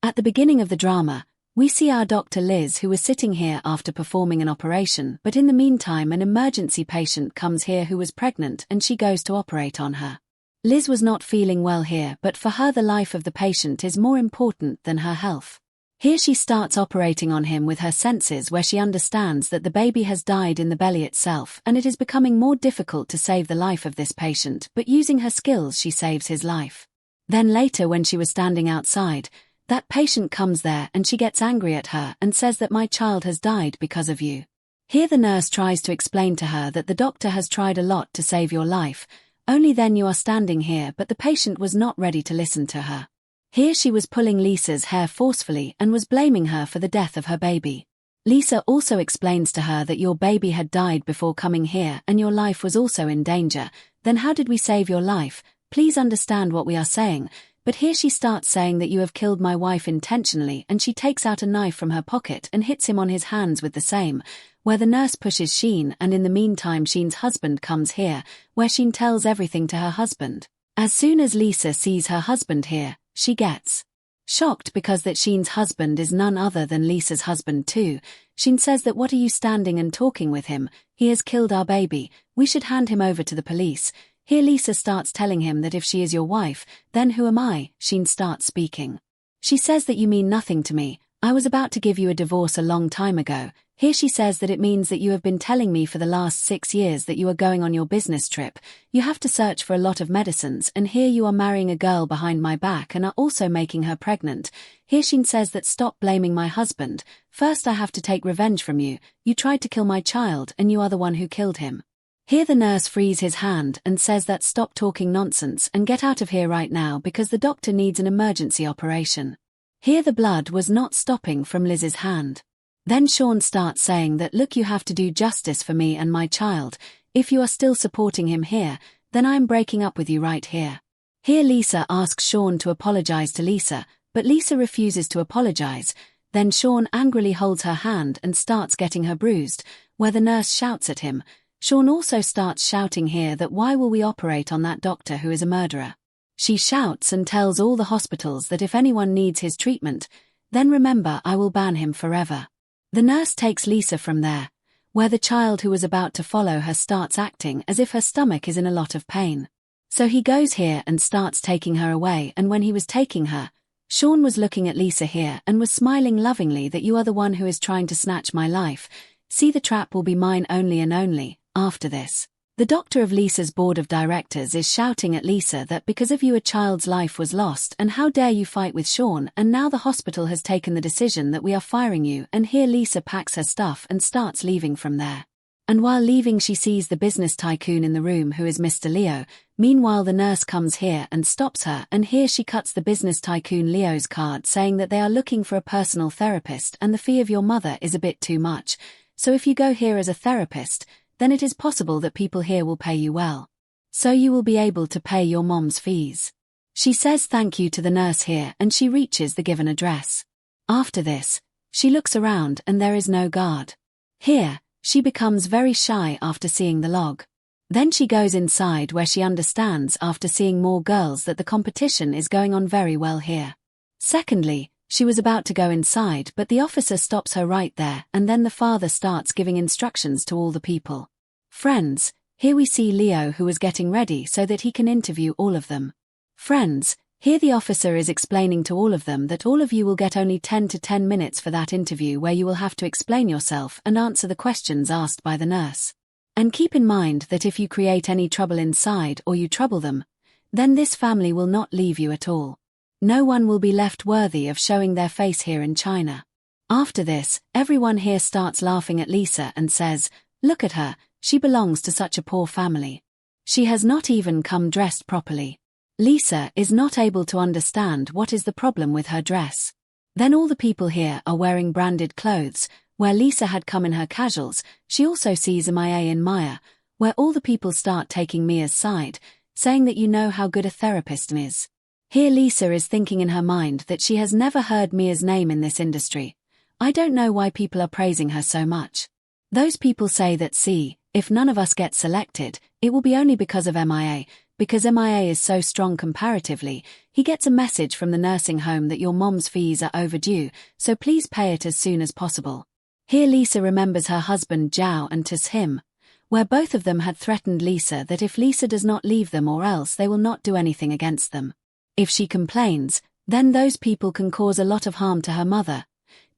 At the beginning of the drama, we see our Dr. Liz, who was sitting here after performing an operation, but in the meantime an emergency patient comes here who was pregnant and she goes to operate on her. Liz was not feeling well here, but for her the life of the patient is more important than her health. Here she starts operating on him with her senses, where she understands that the baby has died in the belly itself and it is becoming more difficult to save the life of this patient, but using her skills she saves his life. Then later, when she was standing outside, that patient comes there and she gets angry at her and says that my child has died because of you. Here the nurse tries to explain to her that the doctor has tried a lot to save your life, only then you are standing here, but the patient was not ready to listen to her. Here she was pulling Lisa's hair forcefully and was blaming her for the death of her baby. Lisa also explains to her that your baby had died before coming here and your life was also in danger. Then how did we save your life? Please understand what we are saying. But here she starts saying that you have killed my wife intentionally, and she takes out a knife from her pocket and hits him on his hands with the same, where the nurse pushes Sheen, and in the meantime Sheen's husband comes here, where Sheen tells everything to her husband. As soon as Lisa sees her husband here, she gets shocked because that Sheen's husband is none other than Lisa's husband too. Sheen says that what are you standing and talking with him? He has killed our baby. We should hand him over to the police. Here Lisa starts telling him that if she is your wife, then who am I? Sheen starts speaking. She says that you mean nothing to me. I was about to give you a divorce a long time ago. Here she says that it means that you have been telling me for the last 6 years that you are going on your business trip. You have to search for a lot of medicines, and here you are marrying a girl behind my back and are also making her pregnant. Here Sheen says that stop blaming my husband. First I have to take revenge from you. You tried to kill my child and you are the one who killed him. Here the nurse frees his hand and says that stop talking nonsense and get out of here right now because the doctor needs an emergency operation. Here the blood was not stopping from Liz's hand. Then Sean starts saying that look, you have to do justice for me and my child. If you are still supporting him here, then I am breaking up with you right here. Here Lisa asks Sean to apologize to Lisa, but Lisa refuses to apologize. Then Sean angrily holds her hand and starts getting her bruised, where the nurse shouts at him. Sean also starts shouting here that why will we operate on that doctor who is a murderer? She shouts and tells all the hospitals that if anyone needs his treatment, then remember I will ban him forever. The nurse takes Lisa from there, where the child who was about to follow her starts acting as if her stomach is in a lot of pain. So he goes here and starts taking her away, and when he was taking her, Sean was looking at Lisa here and was smiling lovingly that you are the one who is trying to snatch my life. See, the trap will be mine only and only. After this, the doctor of Lisa's board of directors is shouting at Lisa that because of you a child's life was lost and how dare you fight with Sean, and now the hospital has taken the decision that we are firing you. And here Lisa packs her stuff and starts leaving from there. And while leaving she sees the business tycoon in the room who is Mr. Leo. Meanwhile the nurse comes here and stops her, and here she cuts the business tycoon Leo's card saying that they are looking for a personal therapist and the fee of your mother is a bit too much. So if you go here as a therapist, then it is possible that people here will pay you well. So you will be able to pay your mom's fees. She says thank you to the nurse here and she reaches the given address. After this, she looks around and there is no guard. Here, she becomes very shy after seeing the log. Then she goes inside where she understands after seeing more girls that the competition is going on very well here. Secondly, she was about to go inside but the officer stops her right there, and then the father starts giving instructions to all the people. Friends, here we see Leo who is getting ready so that he can interview all of them. Friends, here the officer is explaining to all of them that all of you will get only 10 to 10 minutes for that interview where you will have to explain yourself and answer the questions asked by the nurse. And keep in mind that if you create any trouble inside or you trouble them, then this family will not leave you at all. No one will be left worthy of showing their face here in China. After this, everyone here starts laughing at Lisa and says, look at her, she belongs to such a poor family. She has not even come dressed properly. Lisa is not able to understand what is the problem with her dress. Then all the people here are wearing branded clothes, where Lisa had come in her casuals. She also sees Mia in Maya, where all the people start taking Mia's side, saying that you know how good a therapist is. Here Lisa is thinking in her mind that she has never heard Mia's name in this industry. I don't know why people are praising her so much. Those people say that see, if none of us get selected, it will be only because of Mia, Because MIA is so strong comparatively, he gets a message from the nursing home that your mom's fees are overdue, so please pay it as soon as possible. Here Lisa remembers her husband Zhao and Him, where both of them had threatened Lisa that if Lisa does not leave them or else they will not do anything against them. If she complains, then those people can cause a lot of harm to her mother.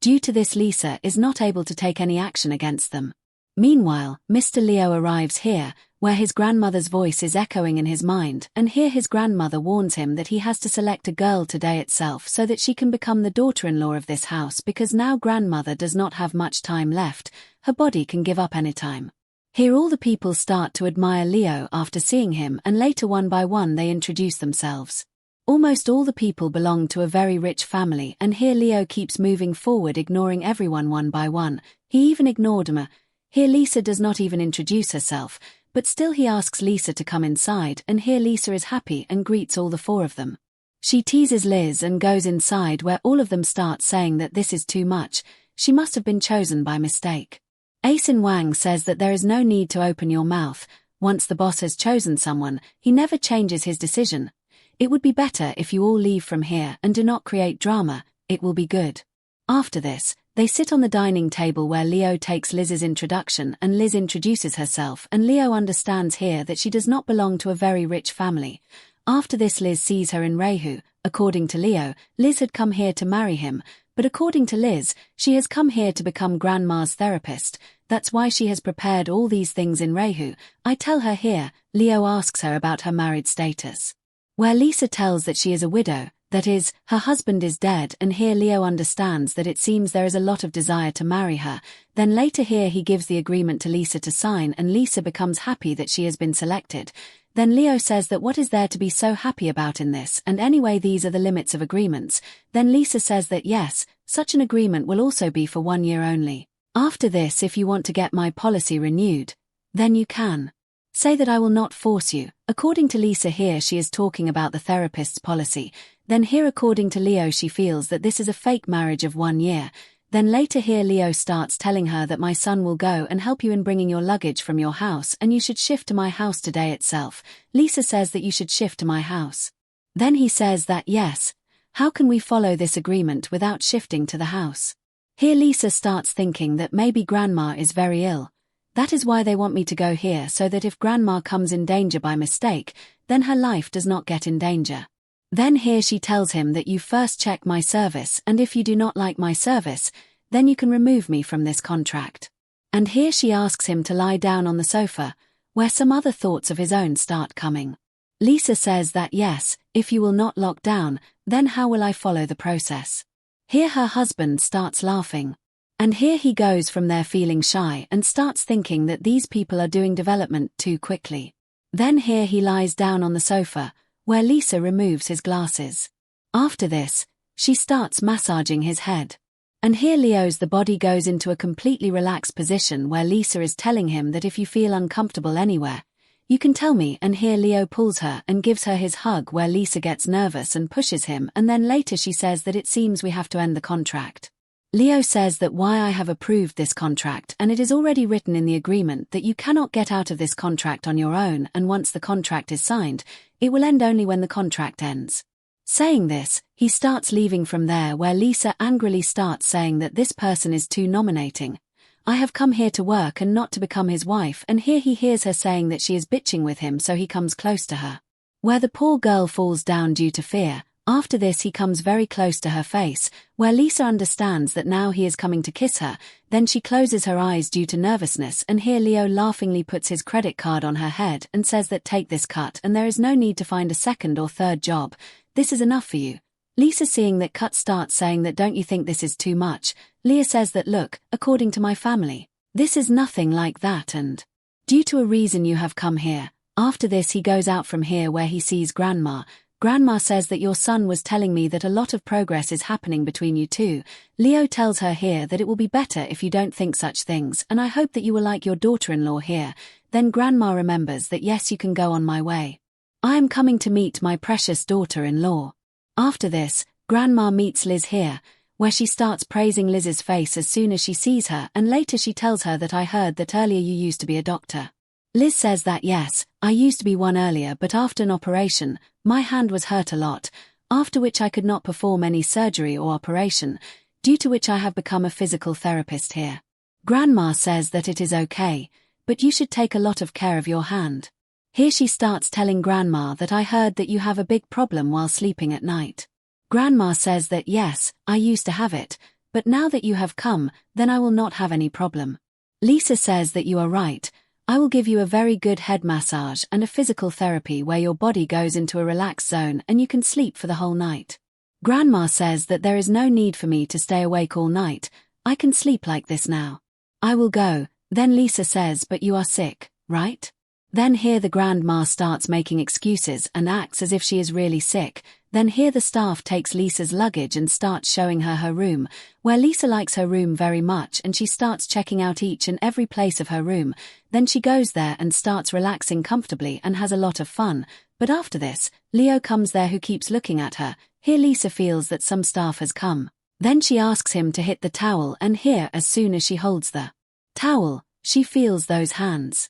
Due to this, Lisa is not able to take any action against them. Meanwhile, Mr. Leo arrives here, where his grandmother's voice is echoing in his mind, and here his grandmother warns him that he has to select a girl today itself so that she can become the daughter-in-law of this house, because now grandmother does not have much time left, her body can give up anytime. Here all the people start to admire Leo after seeing him, and later one by one they introduce themselves. Almost all the people belong to a very rich family, and here Leo keeps moving forward, ignoring everyone one by one. He even ignored Emma. Here Lisa does not even introduce herself, but still he asks Lisa to come inside, and here Lisa is happy and greets all the four of them. She teases Liz and goes inside, where all of them start saying that this is too much, she must have been chosen by mistake. Asin Wang says that there is no need to open your mouth, once the boss has chosen someone, he never changes his decision. It would be better if you all leave from here and do not create drama, it will be good. After this, they sit on the dining table where Leo takes Liz's introduction and Liz introduces herself, and Leo understands here that she does not belong to a very rich family. After this, Liz sees her in Reihu. According to Leo, Liz had come here to marry him, but according to Liz, she has come here to become grandma's therapist. That's why she has prepared all these things in Reihu. I tell her here. Leo asks her about her married status, where Lisa tells that she is a widow, that is, her husband is dead, and here Leo understands that it seems there is a lot of desire to marry her. Then later here he gives the agreement to Lisa to sign, and Lisa becomes happy that she has been selected. Then Leo says that what is there to be so happy about in this, and anyway these are the limits of agreements. Then Lisa says that yes, such an agreement will also be for 1 year only. After this, if you want to get my policy renewed, then you can. Say that I will not force you. According to Lisa here she is talking about the therapist's policy. Then here according to Leo she feels that this is a fake marriage of 1 year. Then later here Leo starts telling her that my son will go and help you in bringing your luggage from your house, and you should shift to my house today itself. Lisa says that you should shift to my house. Then he says that yes, how can we follow this agreement without shifting to the house? Here Lisa starts thinking that maybe grandma is very ill. That is why they want me to go here, so that if grandma comes in danger by mistake, then her life does not get in danger. Then here she tells him that you first check my service, and if you do not like my service, then you can remove me from this contract. And here she asks him to lie down on the sofa, where some other thoughts of his own start coming. Lisa says that yes, if you will not lock down, then how will I follow the process? Here her husband starts laughing. And here he goes from there feeling shy and starts thinking that these people are doing development too quickly. Then here he lies down on the sofa, where Lisa removes his glasses. After this, she starts massaging his head. And here Leo's the body goes into a completely relaxed position where Lisa is telling him that if you feel uncomfortable anywhere, you can tell me, and here Leo pulls her and gives her his hug where Lisa gets nervous and pushes him, and then later she says that it seems we have to end the contract. Leo says that why I have approved this contract, and it is already written in the agreement that you cannot get out of this contract on your own, and once the contract is signed, it will end only when the contract ends. Saying this, he starts leaving from there where Lisa angrily starts saying that this person is too nominating. I have come here to work and not to become his wife, and here he hears her saying that she is bitching with him, so he comes close to her, where the poor girl falls down due to fear. After this he comes very close to her face, where Lisa understands that now he is coming to kiss her. Then she closes her eyes due to nervousness, and here Leo laughingly puts his credit card on her head and says that take this cut and there is no need to find a second or third job. This is enough for you. Lisa seeing that cut starts saying that don't you think this is too much? Leo says that look, according to my family, this is nothing like that, and due to a reason you have come here. After this he goes out from here where he sees grandma. Grandma says that your son was telling me that a lot of progress is happening between you two. Leo tells her here that it will be better if you don't think such things, and I hope that you will like your daughter-in-law here. Then grandma remembers that yes, you can go on my way. I am coming to meet my precious daughter-in-law. After this, grandma meets Liz here, where she starts praising Liz's face as soon as she sees her, and later she tells her that I heard that earlier you used to be a doctor. Liz says that yes, I used to be one earlier, but after an operation, my hand was hurt a lot, after which I could not perform any surgery or operation, due to which I have become a physical therapist here. Grandma says that it is okay, but you should take a lot of care of your hand. Here she starts telling Grandma that I heard that you have a big problem while sleeping at night. Grandma says that yes, I used to have it, but now that you have come, then I will not have any problem. Lisa says that you are right. I will give you a very good head massage and a physical therapy where your body goes into a relaxed zone and you can sleep for the whole night. Grandma says that there is no need for me to stay awake all night. I can sleep like this now. I will go. Then Lisa says, but you are sick, right? Then here the grandma starts making excuses and acts as if she is really sick. Then here the staff takes Lisa's luggage and starts showing her her room, where Lisa likes her room very much and she starts checking out each and every place of her room. Then she goes there and starts relaxing comfortably and has a lot of fun. But after this, Leo comes there who keeps looking at her. Here Lisa feels that some staff has come. Then she asks him to hit the towel, and here as soon as she holds the towel, she feels those hands.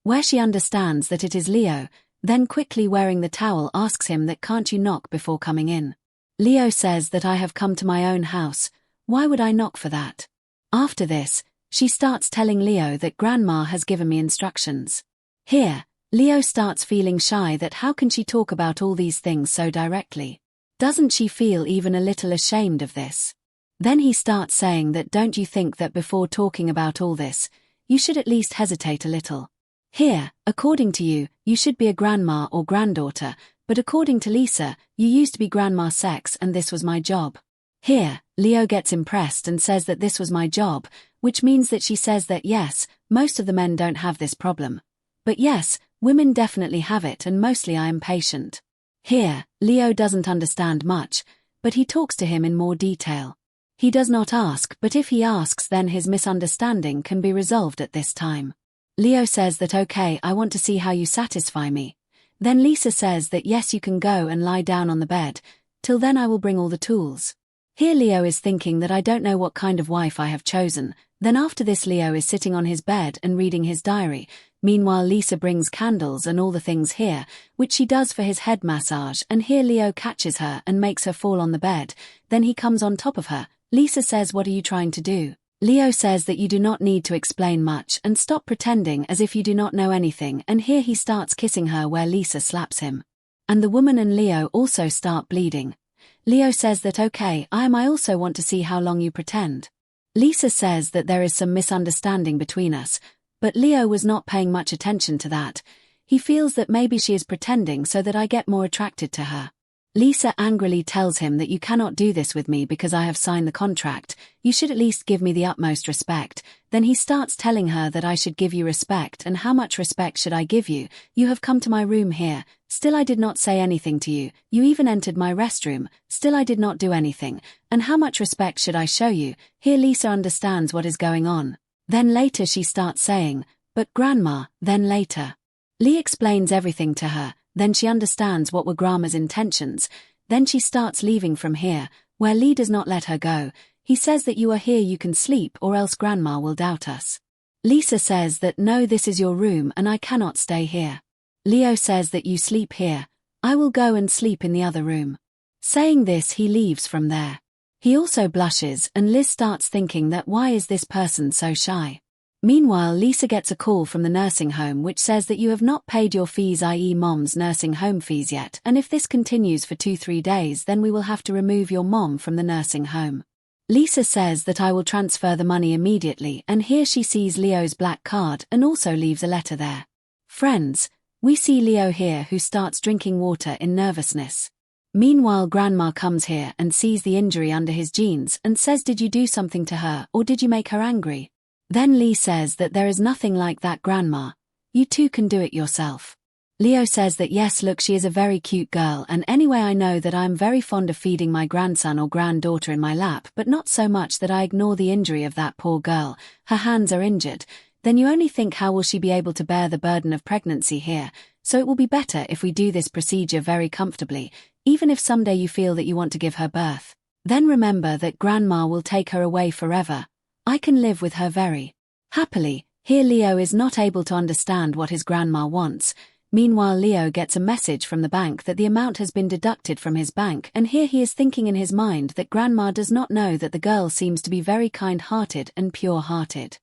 Where she understands that it is Leo, then quickly wearing the towel asks him that can't you knock before coming in. Leo says that I have come to my own house, why would I knock for that? After this, she starts telling Leo that Grandma has given me instructions. Here, Leo starts feeling shy that how can she talk about all these things so directly? Doesn't she feel even a little ashamed of this? Then he starts saying that don't you think that before talking about all this, you should at least hesitate a little. Here, according to you, you should be a grandma or granddaughter, but according to Lisa, you used to be grandma sex and this was my job. Here, Leo gets impressed and says that this was my job, which means that she says that yes, most of the men don't have this problem. But yes, women definitely have it and mostly I am patient. Here, Leo doesn't understand much, but he talks to him in more detail. He does not ask, but if he asks then his misunderstanding can be resolved at this time. Leo says that okay, I want to see how you satisfy me. Then Lisa says that yes, you can go and lie down on the bed, till then I will bring all the tools. Here Leo is thinking that I don't know what kind of wife I have chosen. Then after this Leo is sitting on his bed and reading his diary. Meanwhile Lisa brings candles and all the things here, which she does for his head massage, and here Leo catches her and makes her fall on the bed. Then he comes on top of her. Lisa says, what are you trying to do? Leo says that you do not need to explain much and stop pretending as if you do not know anything, and here he starts kissing her where Lisa slaps him. And the woman and Leo also start bleeding. Leo says that okay, I also want to see how long you pretend. Lisa says that there is some misunderstanding between us, but Leo was not paying much attention to that. He feels that maybe she is pretending so that I get more attracted to her. Lisa angrily tells him that you cannot do this with me because I have signed the contract, you should at least give me the utmost respect. Then he starts telling her that I should give you respect, and how much respect should I give you? You have come to my room here, still I did not say anything to you, you even entered my restroom, still I did not do anything, and how much respect should I show you? Here Lisa understands what is going on. Then later she starts saying, but Grandma, then later. Lee explains everything to her. Then she understands what were Grandma's intentions. Then she starts leaving from here, where Lee does not let her go. He says that you are here, you can sleep, or else Grandma will doubt us. Lisa says that no, this is your room and I cannot stay here. Leo says that you sleep here. I will go and sleep in the other room. Saying this, he leaves from there. He also blushes, and Liz starts thinking that why is this person so shy? Meanwhile, Lisa gets a call from the nursing home which says that you have not paid your fees, i.e. Mom's nursing home fees yet, and if this continues for 2-3 days then we will have to remove your mom from the nursing home. Lisa says that I will transfer the money immediately, and here she sees Leo's black card and also leaves a letter there. Friends, we see Leo here who starts drinking water in nervousness. Meanwhile, Grandma comes here and sees the injury under his jeans and says, did you do something to her or did you make her angry? Then Lee says that there is nothing like that, Grandma. You too can do it yourself. Leo says that yes, look, she is a very cute girl, and anyway I know that I am very fond of feeding my grandson or granddaughter in my lap, but not so much that I ignore the injury of that poor girl. Her hands are injured. Then you only think how will she be able to bear the burden of pregnancy here, so it will be better if we do this procedure very comfortably, even if someday you feel that you want to give her birth. Then remember that Grandma will take her away forever. I can live with her very happily. Here Leo is not able to understand what his grandma wants. Meanwhile, Leo gets a message from the bank that the amount has been deducted from his bank, and here he is thinking in his mind that grandma does not know that the girl seems to be very kind-hearted and pure-hearted.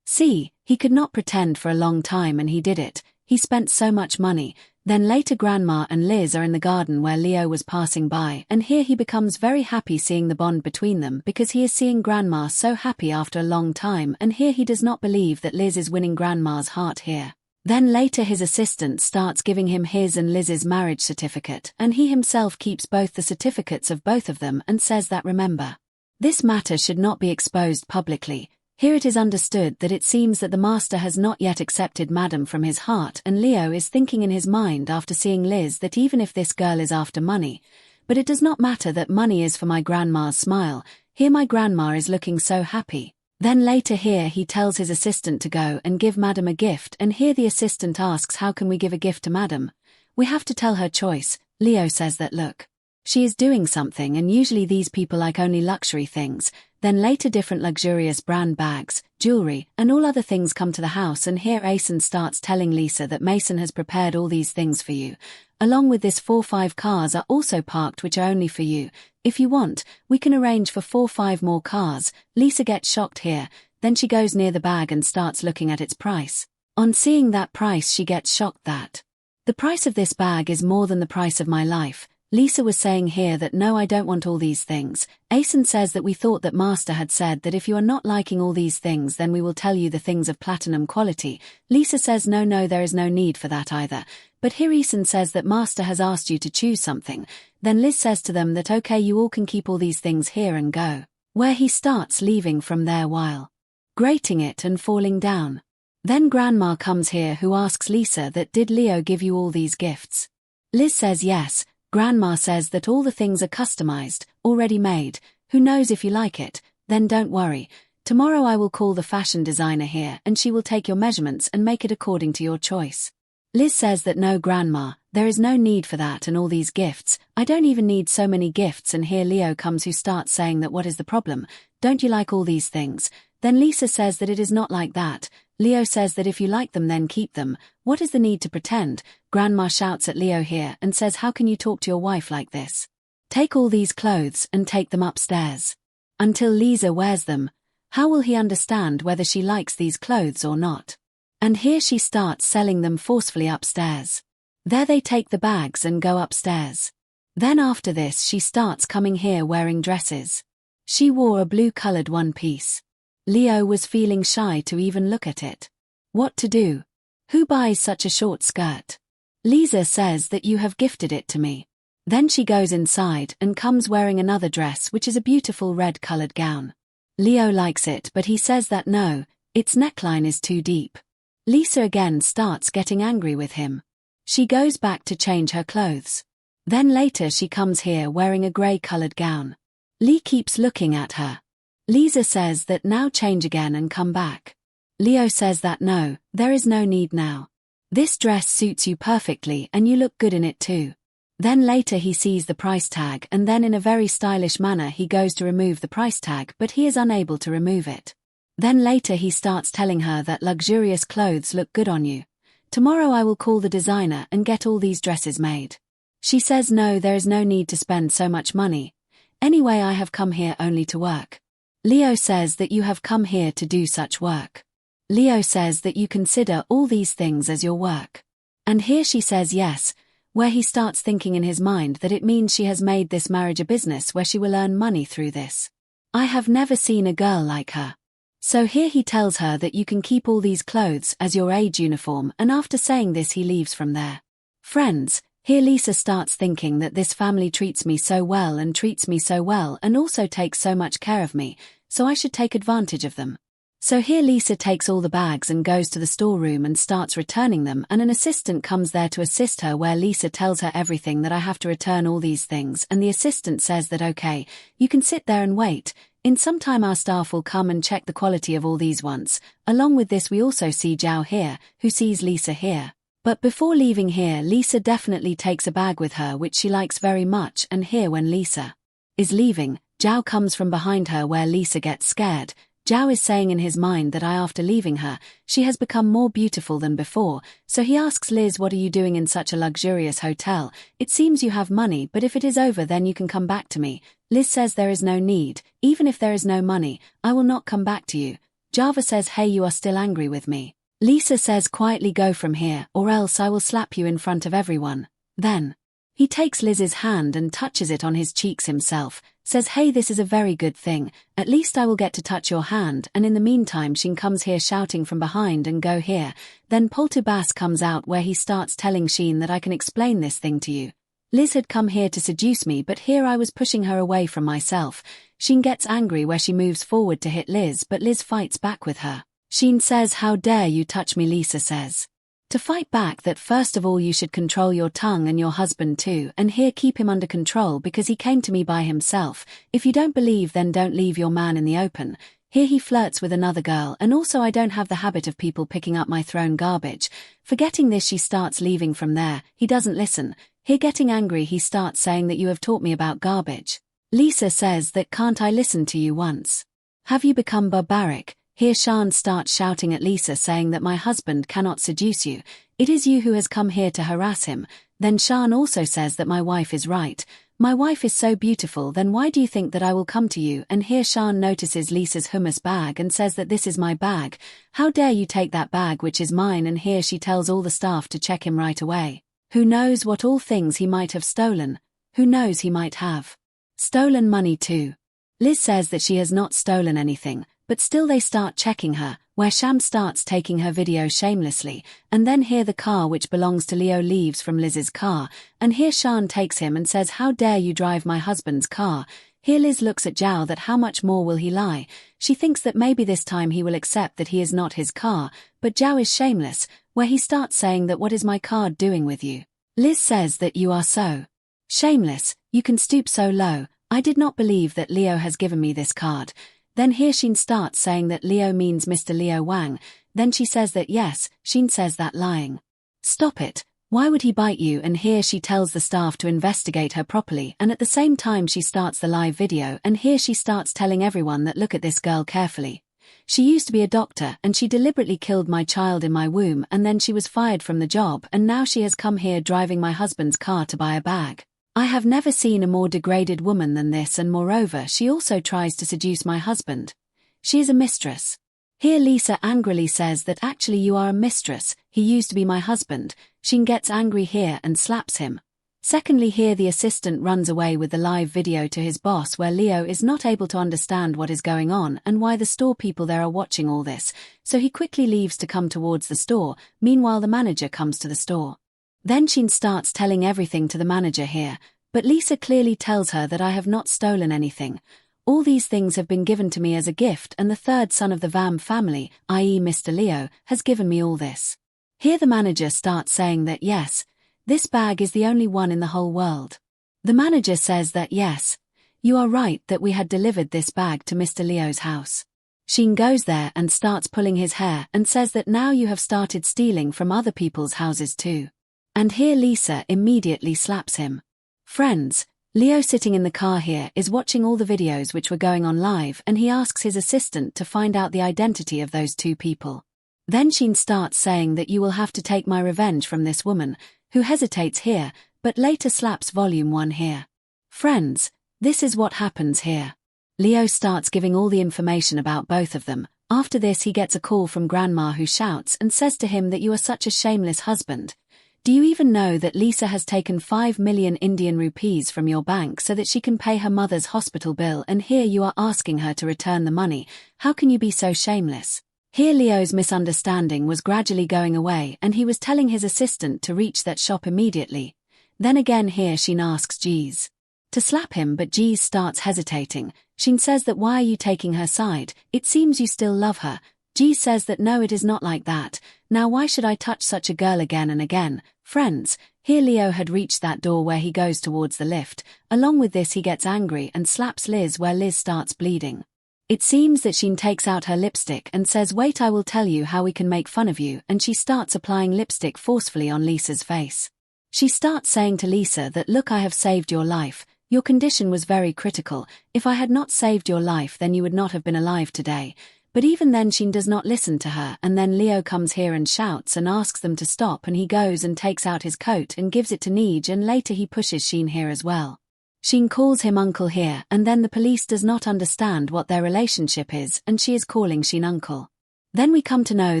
See, he could not pretend for a long time and he did it. He spent so much money. Then later Grandma and Liz are in the garden where Leo was passing by, and here he becomes very happy seeing the bond between them because he is seeing Grandma so happy after a long time, and here he does not believe that Liz is winning Grandma's heart here. Then later his assistant starts giving him his and Liz's marriage certificate, and he himself keeps both the certificates of both of them and says that remember, this matter should not be exposed publicly. Here it is understood that it seems that the master has not yet accepted Madam from his heart, and Leo is thinking in his mind after seeing Liz that even if this girl is after money, but it does not matter that money is for my grandma's smile. Here my grandma is looking so happy. Then later here he tells his assistant to go and give Madam a gift, and here the assistant asks how can we give a gift to Madam? We have to tell her choice. Leo says that look, she is doing something and usually these people like only luxury things. Then later different luxurious brand bags, jewelry, and all other things come to the house, and here Asen starts telling Lisa that Mason has prepared all these things for you. Along with this 4-5 cars are also parked which are only for you. If you want, we can arrange for 4-5 more cars. Lisa gets shocked here, then she goes near the bag and starts looking at its price. On seeing that price she gets shocked that the price of this bag is more than the price of my life. Lisa was saying here that no, I don't want all these things. Asen says that we thought that Master had said that if you are not liking all these things then we will tell you the things of platinum quality. Lisa says no, there is no need for that either. But here Asen says that Master has asked you to choose something. Then Liz says to them that okay, you all can keep all these things here and go. Where he starts leaving from there while grating it and falling down. Then Grandma comes here who asks Lisa that did Leo give you all these gifts? Liz says yes. Grandma says that all the things are customized, already made. Who knows if you like it? Then don't worry. Tomorrow I will call the fashion designer here and she will take your measurements and make it according to your choice. Liz says that no, Grandma, there is no need for that and all these gifts. I don't even need so many gifts. And here Leo comes who starts saying that what is the problem? Don't you like all these things? Then Lisa says that it is not like that. Leo says that if you like them then keep them. What is the need to pretend? Grandma shouts at Leo here and says how can you talk to your wife like this? Take all these clothes and take them upstairs. Until Lisa wears them. How will he understand whether she likes these clothes or not? And here she starts selling them forcefully upstairs. There they take the bags and go upstairs. Then after this she starts coming here wearing dresses. She wore a blue-colored one-piece. Leo was feeling shy to even look at it. What to do? Who buys such a short skirt? Lisa says that you have gifted it to me. Then she goes inside and comes wearing another dress which is a beautiful red-colored gown. Leo likes it but he says that no, its neckline is too deep. Lisa again starts getting angry with him. She goes back to change her clothes. Then later she comes here wearing a grey-colored gown. Lee keeps looking at her. Lisa says that now change again and come back. Leo says that no, there is no need now. This dress suits you perfectly and you look good in it too. Then later he sees the price tag and then in a very stylish manner he goes to remove the price tag but he is unable to remove it. Then later he starts telling her that luxurious clothes look good on you. Tomorrow I will call the designer and get all these dresses made. She says no, there is no need to spend so much money. Anyway, I have come here only to work. Leo says that you have come here to do such work. Leo says that you consider all these things as your work. And here she says yes, where he starts thinking in his mind that it means she has made this marriage a business where she will earn money through this. I have never seen a girl like her. So here he tells her that you can keep all these clothes as your age uniform, and after saying this he leaves from there. Friends, here Lisa starts thinking that this family treats me so well and also takes so much care of me, so I should take advantage of them. So here Lisa takes all the bags and goes to the storeroom and starts returning them, and an assistant comes there to assist her where Lisa tells her everything that I have to return all these things, and the assistant says that okay, you can sit there and wait. In some time our staff will come and check the quality of all these ones. Along with this we also see Zhao here, who sees Lisa here. But before leaving here Lisa definitely takes a bag with her which she likes very much, and here when Lisa is leaving, Zhao comes from behind her where Lisa gets scared. Zhao is saying in his mind that after leaving her, she has become more beautiful than before, so he asks Liz, what are you doing in such a luxurious hotel? It seems you have money, but if it is over then you can come back to me. Liz says there is no need, even if there is no money, I will not come back to you. Java says, hey, you are still angry with me. Lisa says, quietly go from here, or else I will slap you in front of everyone. Then he takes Liz's hand and touches it on his cheeks himself, says, hey, this is a very good thing, at least I will get to touch your hand, and in the meantime Sheen comes here shouting from behind and go here. Then Poltubas comes out where he starts telling Sheen that I can explain this thing to you. Liz had come here to seduce me, but here I was pushing her away from myself. Sheen gets angry where she moves forward to hit Liz, but Liz fights back with her. Sheen says, how dare you touch me? Lisa says to fight back that first of all you should control your tongue and your husband too, and here keep him under control because he came to me by himself. If you don't believe, then don't leave your man in the open. Here he flirts with another girl, and also I don't have the habit of people picking up my thrown garbage. Forgetting this, she starts leaving from there. He doesn't listen. Here getting angry, he starts saying that you have taught me about garbage. Lisa says that can't I listen to you once? Have you become barbaric? Here Shan starts shouting at Lisa saying that my husband cannot seduce you. It is you who has come here to harass him. Then Shan also says that my wife is right. My wife is so beautiful, then why do you think that I will come to you? And here Shan notices Lisa's hummus bag and says that this is my bag. How dare you take that bag which is mine? And here she tells all the staff to check him right away. Who knows what all things he might have stolen? Who knows, he might have stolen money too. Liz says that she has not stolen anything, but still they start checking her, where Sham starts taking her video shamelessly, and then here the car which belongs to Leo leaves from Liz's car, and here Shan takes him and says, how dare you drive my husband's car? Here Liz looks at Zhao that how much more will he lie? She thinks that maybe this time he will accept that he is not his car, but Zhao is shameless, where he starts saying that what is my card doing with you? Liz says that you are so shameless, you can stoop so low, I did not believe that Leo has given me this card. Then here Sheen starts saying that Leo means Mr. Leo Wang, then she says that yes, Sheen says that lying. Stop it, why would he bite you? And here she tells the staff to investigate her properly, and at the same time she starts the live video, and here she starts telling everyone that look at this girl carefully. She used to be a doctor and she deliberately killed my child in my womb, and then she was fired from the job, and now she has come here driving my husband's car to buy a bag. I have never seen a more degraded woman than this, and moreover she also tries to seduce my husband. She is a mistress. Here Lisa angrily says that actually you are a mistress, he used to be my husband. Sheen gets angry here and slaps him. Secondly, here the assistant runs away with the live video to his boss, where Leo is not able to understand what is going on and why the store people there are watching all this, so he quickly leaves to come towards the store. Meanwhile the manager comes to the store. Then Sheen starts telling everything to the manager here, but Lisa clearly tells her that I have not stolen anything. All these things have been given to me as a gift, and the third son of the Vam family, i.e. Mr. Leo, has given me all this. Here the manager starts saying that yes, this bag is the only one in the whole world. The manager says that yes, you are right, that we had delivered this bag to Mr. Leo's house. Sheen goes there and starts pulling his hair and says that now you have started stealing from other people's houses too. And here Lisa immediately slaps him. Friends, Leo sitting in the car here is watching all the videos which were going on live, and he asks his assistant to find out the identity of those two people. Then Sheen starts saying that you will have to take my revenge from this woman, who hesitates here, but later slaps volume 1 here. Friends, this is what happens here. Leo starts giving all the information about both of them. After this he gets a call from Grandma, who shouts and says to him that you are such a shameless husband. Do you even know that Lisa has taken 5 million Indian rupees from your bank so that she can pay her mother's hospital bill, and here you are asking her to return the money? How can you be so shameless? Here Leo's misunderstanding was gradually going away, and he was telling his assistant to reach that shop immediately. Then again here Sheen asks Jeez to slap him, but Jeez starts hesitating. Sheen says that why are you taking her side? It seems you still love her. Jeez says that no, it is not like that. Now why should I touch such a girl again and again? Friends, here Leo had reached that door where he goes towards the lift. Along with this he gets angry and slaps Liz, where Liz starts bleeding. It seems that Sheen takes out her lipstick and says, wait, I will tell you how we can make fun of you, and she starts applying lipstick forcefully on Lisa's face. She starts saying to Lisa that look, I have saved your life. Your condition was very critical. If I had not saved your life, then you would not have been alive today. But even then Sheen does not listen to her, and then Leo comes here and shouts and asks them to stop, and he goes and takes out his coat and gives it to Neej, and later he pushes Sheen here as well. Sheen calls him uncle here, and then the police does not understand what their relationship is, and she is calling Sheen uncle. Then we come to know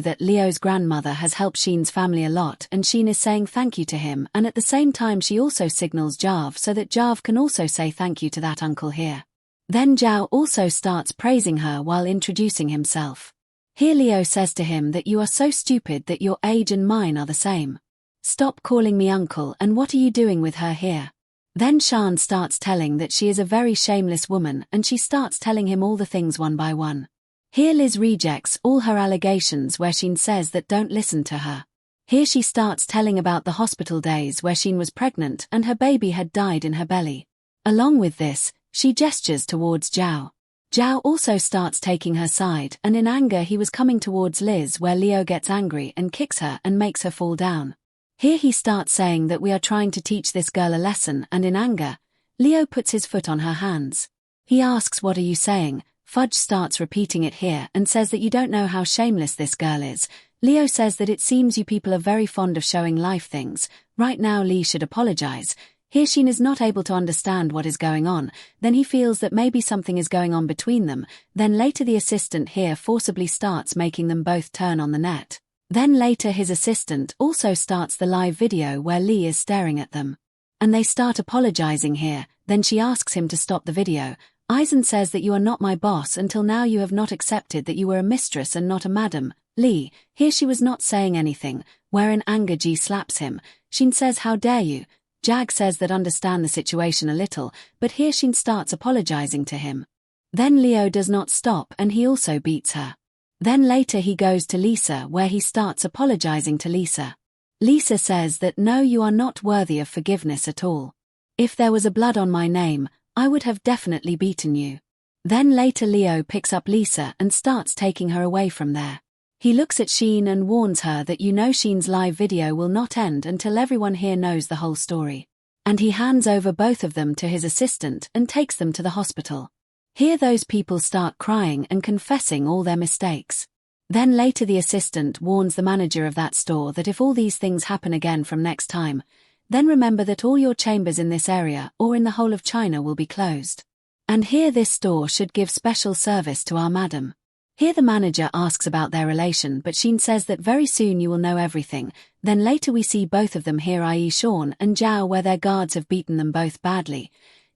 that Leo's grandmother has helped Sheen's family a lot, and Sheen is saying thank you to him, and at the same time she also signals Jav so that Jav can also say thank you to that uncle here. Then Zhao also starts praising her while introducing himself. Here Leo says to him that you are so stupid that your age and mine are the same. Stop calling me uncle, and what are you doing with her here? Then Shan starts telling that she is a very shameless woman, and she starts telling him all the things one by one. Here Liz rejects all her allegations where Sheen says that don't listen to her. Here she starts telling about the hospital days where Sheen was pregnant and her baby had died in her belly. Along with this, she gestures towards Zhao. Zhao also starts taking her side, and in anger he was coming towards Liz where Leo gets angry and kicks her and makes her fall down. Here he starts saying that we are trying to teach this girl a lesson, and in anger, Leo puts his foot on her hands. He asks, what are you saying? Fudge starts repeating it here and says that you don't know how shameless this girl is. Leo says that it seems you people are very fond of showing life things. Right now Lee should apologize. Here Sheen is not able to understand what is going on, then he feels that maybe something is going on between them, then later the assistant here forcibly starts making them both turn on the net. Then later his assistant also starts the live video where Lee is staring at them. And they start apologizing here, then she asks him to stop the video. Aizen says that you are not my boss until now you have not accepted that you were a mistress and not a madam. Lee, here she was not saying anything, where in anger Ji slaps him. Sheen says how dare you. Jag says that understand the situation a little, but here Sheen starts apologizing to him. Then Leo does not stop and he also beats her. Then later he goes to Lisa where he starts apologizing to Lisa. Lisa says that no, you are not worthy of forgiveness at all. If there was a blood on my name, I would have definitely beaten you. Then later Leo picks up Lisa and starts taking her away from there. He looks at Sheen and warns her that you know Sheen's live video will not end until everyone here knows the whole story. And he hands over both of them to his assistant and takes them to the hospital. Here those people start crying and confessing all their mistakes. Then later the assistant warns the manager of that store that if all these things happen again from next time, then remember that all your chambers in this area or in the whole of China will be closed. And here this store should give special service to our madam. Here the manager asks about their relation, but Sheen says that very soon you will know everything. Then later we see both of them here, i.e. Sean and Zhao, where their guards have beaten them both badly.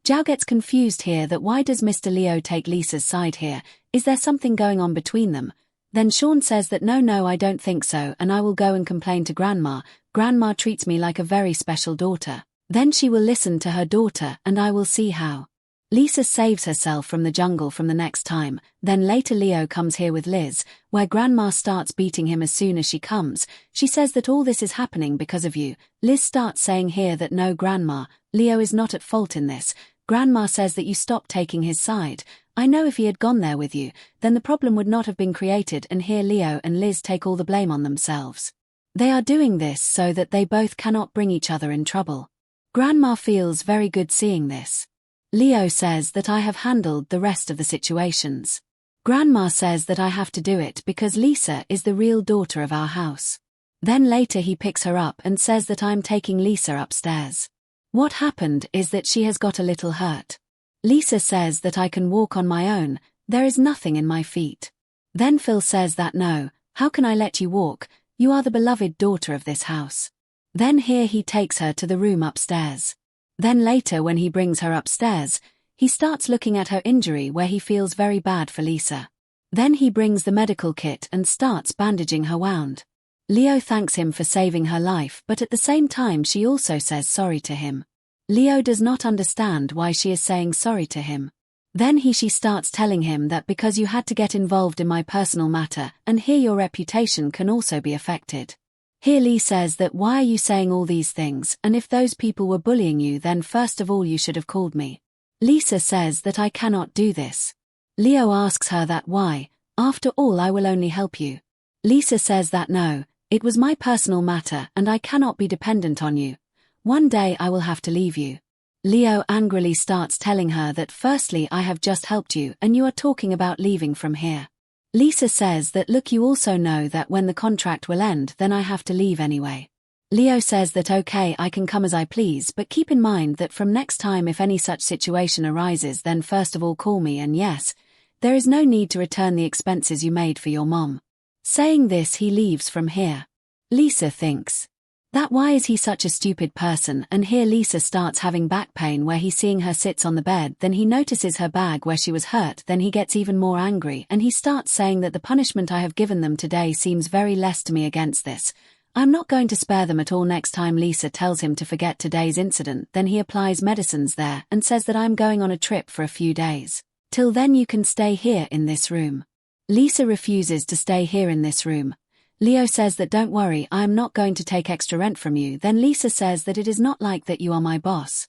Zhao gets confused here that why does Mr. Leo take Lisa's side here? Is there something going on between them? Then Sean says that no, I don't think so, and I will go and complain to Grandma. Grandma treats me like a very special daughter. Then she will listen to her daughter and I will see how. Lisa saves herself from the jungle from the next time. Then later Leo comes here with Liz, where Grandma starts beating him as soon as she comes. She says that all this is happening because of you. Liz starts saying here that no, Grandma, Leo is not at fault in this. Grandma says that you stop taking his side. I know if he had gone there with you, then the problem would not have been created, and here Leo and Liz take all the blame on themselves. They are doing this so that they both cannot bring each other in trouble. Grandma feels very good seeing this. Leo says that I have handled the rest of the situations. Grandma says that I have to do it because Lisa is the real daughter of our house. Then later he picks her up and says that I'm taking Lisa upstairs. What happened is that she has got a little hurt. Lisa says that I can walk on my own, there is nothing in my feet. Then Phil says that no, how can I let you walk, you are the beloved daughter of this house. Then here he takes her to the room upstairs. Then later when he brings her upstairs, he starts looking at her injury where he feels very bad for Lisa. Then he brings the medical kit and starts bandaging her wound. Leo thanks him for saving her life, but at the same time she also says sorry to him. Leo does not understand why she is saying sorry to him. Then she starts telling him that because you had to get involved in my personal matter, and here your reputation can also be affected. Here Lee says that why are you saying all these things, and if those people were bullying you then first of all you should have called me. Lisa says that I cannot do this. Leo asks her that why, after all I will only help you. Lisa says that no, it was my personal matter and I cannot be dependent on you. One day I will have to leave you. Leo angrily starts telling her that firstly I have just helped you and you are talking about leaving from here. Lisa says that look, you also know that when the contract will end then I have to leave anyway. Leo says that okay, I can come as I please, but keep in mind that from next time if any such situation arises then first of all call me, and yes, there is no need to return the expenses you made for your mom. Saying this he leaves from here. Lisa thinks that why is he such a stupid person, and here Lisa starts having back pain where he's seeing her sits on the bed, then he notices her bag where she was hurt, then he gets even more angry and he starts saying that the punishment I have given them today seems very less to me against this. I'm not going to spare them at all next time. Lisa tells him to forget today's incident, then he applies medicines there and says that I'm going on a trip for a few days. Till then you can stay here in this room. Lisa refuses to stay here in this room. Leo says that don't worry, I am not going to take extra rent from you. Then Lisa says that it is not like that, you are my boss.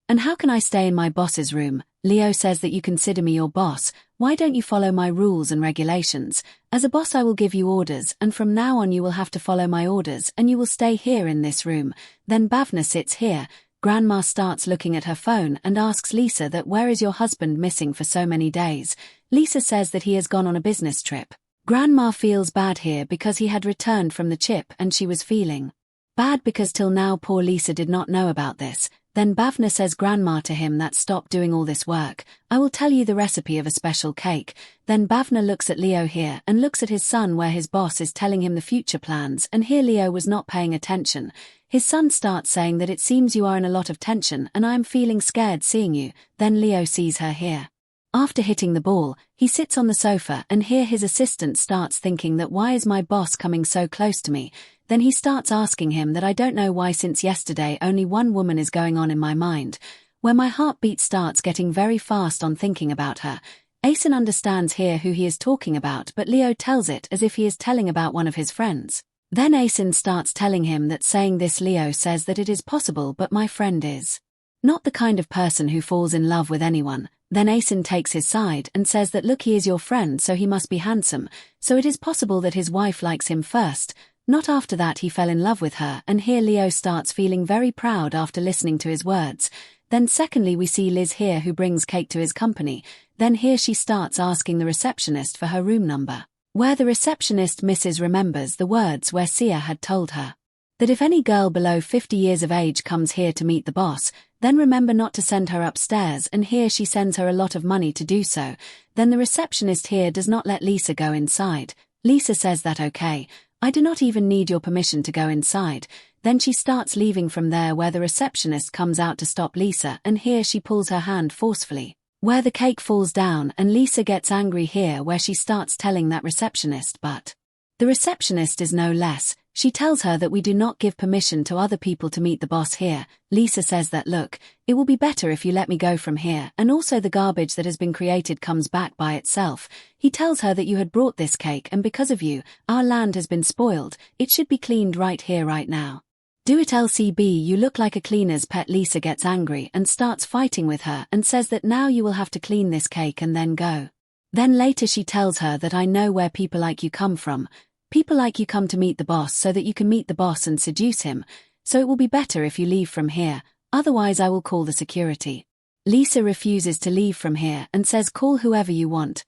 And how can I stay in my boss's room? Leo says that you consider me your boss, why don't you follow my rules and regulations? As a boss I will give you orders, and from now on you will have to follow my orders and you will stay here in this room. Then Bhavna sits here. Grandma starts looking at her phone and asks Lisa that where is your husband missing for so many days? Lisa says that he has gone on a business trip. Grandma feels bad here because he had returned from the chip and she was feeling bad because till now poor Lisa did not know about this. Then Bhavna says Grandma to him that stop doing all this work, I will tell you the recipe of a special cake. Then Bhavna looks at Leo here and looks at his son where his boss is telling him the future plans, and here Leo was not paying attention. His son starts saying that it seems you are in a lot of tension and I am feeling scared seeing you. Then Leo sees her here. After hitting the ball, he sits on the sofa and here his assistant starts thinking that why is my boss coming so close to me? Then he starts asking him that I don't know why since yesterday only one woman is going on in my mind, where my heartbeat starts getting very fast on thinking about her. Asen understands here who he is talking about, but Leo tells it as if he is telling about one of his friends. Then Asen starts telling him that saying this Leo says that it is possible but my friend is not the kind of person who falls in love with anyone. Then Asen takes his side and says that look, he is your friend so he must be handsome, so it is possible that his wife likes him first, not after that he fell in love with her, and here Leo starts feeling very proud after listening to his words. Then secondly we see Liz here who brings cake to his company, then here she starts asking the receptionist for her room number, where the receptionist Mrs. remembers the words where Sia had told her that if any girl below 50 years of age comes here to meet the boss, then remember not to send her upstairs, and here she sends her a lot of money to do so. Then the receptionist here does not let Lisa go inside. Lisa says that okay, I do not even need your permission to go inside. Then she starts leaving from there where the receptionist comes out to stop Lisa, and here she pulls her hand forcefully, where the cake falls down, and Lisa gets angry here where she starts telling that receptionist, but the receptionist is no less. She tells her that we do not give permission to other people to meet the boss here. Lisa says that look, it will be better if you let me go from here, and also the garbage that has been created comes back by itself. He tells her that you had brought this cake and because of you, our land has been spoiled, it should be cleaned right here right now. Do it LCB, you look like a cleaner's pet. Lisa gets angry and starts fighting with her and says that now you will have to clean this cake and then go. Then later she tells her that I know where people like you come from. People like you come to meet the boss so that you can meet the boss and seduce him, so it will be better if you leave from here, otherwise I will call the security. Lisa refuses to leave from here and says call whoever you want.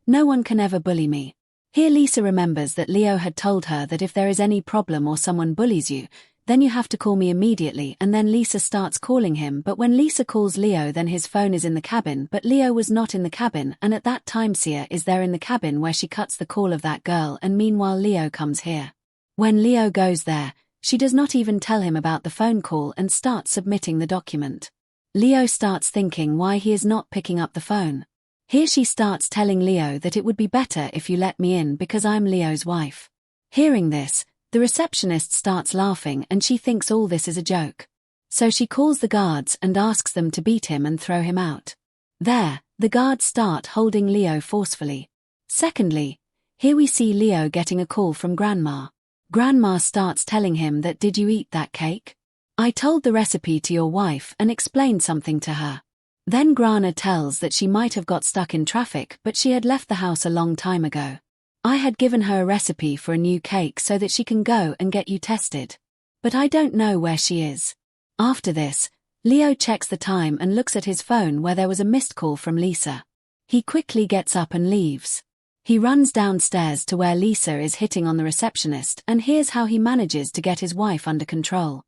No one can ever bully me. Here Lisa remembers that Leo had told her that if there is any problem or someone bullies you, then you have to call me immediately, and then Lisa starts calling him, but when Lisa calls Leo then his phone is in the cabin, but Leo was not in the cabin, and at that time Sia is there in the cabin where she cuts the call of that girl, and meanwhile Leo comes here. When Leo goes there, she does not even tell him about the phone call and starts submitting the document. Leo starts thinking why he is not picking up the phone. Here she starts telling Leo that it would be better if you let me in because I'm Leo's wife. Hearing this, the receptionist starts laughing and she thinks all this is a joke. So she calls the guards and asks them to beat him and throw him out. There, the guards start holding Leo forcefully. Secondly, here we see Leo getting a call from Grandma. Grandma starts telling him that did you eat that cake? I told the recipe to your wife and explained something to her. Then Grana tells that she might have got stuck in traffic but she had left the house a long time ago. I had given her a recipe for a new cake so that she can go and get you tested. But I don't know where she is. After this, Leo checks the time and looks at his phone where there was a missed call from Lisa. He quickly gets up and leaves. He runs downstairs to where Lisa is hitting on the receptionist, and here's how he manages to get his wife under control.